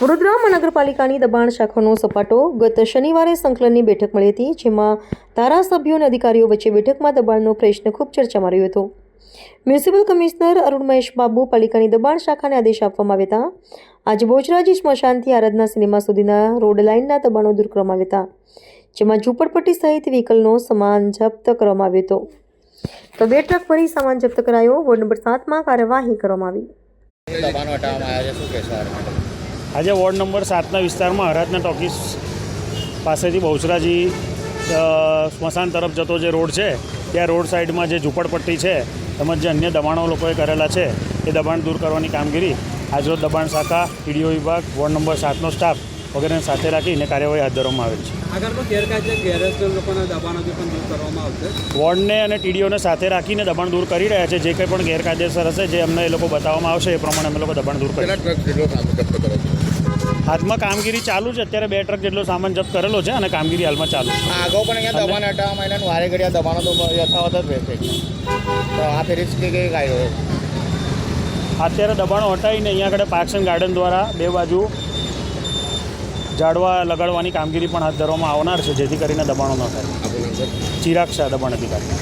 વડોદરા મહાનગરપાલિકાની દબાણ શાખાનો સપાટો ગત શનિવારે સંકલનની બેઠક મળી હતી, જેમાં ધારાસભ્યો અને અધિકારીઓ વચ્ચે બેઠકમાં દબાણનો પ્રશ્ન ખૂબ ચર્ચામાં રહ્યો હતો. મ્યુનિસિપલ કમિશનર અરુણ મહેશ બાબુ પાલિકાની દબાણ શાખાને આદેશ આપવામાં આવ્યા હતા. આજે બોજરાજી સ્મશાનથી આરાધના સિનેમા સુધીના રોડ લાઇનના દબાણો દૂર કરવામાં આવ્યા હતા, જેમાં ઝૂંપડપટ્ટી સહિત વ્હીકલનો સામાન જપ્ત કરવામાં આવ્યો હતો. તો 2 ટ્રક ભરી સામાન જપ્ત કરાયો. વોર્ડ નંબર 7માં કાર્યવાહી કરવામાં આવી. આજે વોર્ડ નંબર 7ના વિસ્તારમાં આરાધના ટોકીસ પાસેથી બહુચરાજી સ્મશાન તરફ જતો જે રોડ છે, ત્યાં રોડ સાઈડમાં જે ઝૂંપડપટ્ટી છે તેમજ જે અન્ય દબાણો લોકોએ કરેલા છે એ દબાણ દૂર કરવાની કામગીરી આજરોજ દબાણ શાખા, ટીડીઓ વિભાગ, વોર્ડ નંબર 7નો સ્ટાફ વગેરેને સાથે રાખીને કાર્યવાહી હાથ ધરવામાં આવેલ છે. આગળ ગેરકાયદે ગેરહાજર લોકોના દબાણો પણ દૂર કરવામાં આવશે. વોર્ડને અને ટીડીઓને સાથે રાખીને દબાણ દૂર કરી રહ્યા છે. જે કંઈ પણ ગેરકાયદેસર હશે, જે અમને એ લોકો બતાવવામાં આવશે એ પ્રમાણે અમે લોકો દબાણ દૂર કરીશું. હાથમાં કામગીરી ચાલુ છે. અત્યારે 2 ટ્રક જેટલો સામાન જપ્ત કરેલો છે અને કામગીરી હાલમાં ચાલુ છે. આગળ પણ અહીંયા દબાણ હટાવવામાં આવીને વારે ઘડિયા દબાણો તો યથાવત જ રહેશે. તો આ ફેરી કઈ કાયદો અત્યારે દબાણો હટાવીને અહીંયા આગળ પાર્ક્સ એન્ડ ગાર્ડન દ્વારા 2 બાજુ ઝાડવા લગાડવાની કામગીરી પણ હાથ ધરવામાં આવનાર છે, જેથી કરીને દબાણો ન થાય. ચિરાગ શાહ, દબાણ અધિકારી.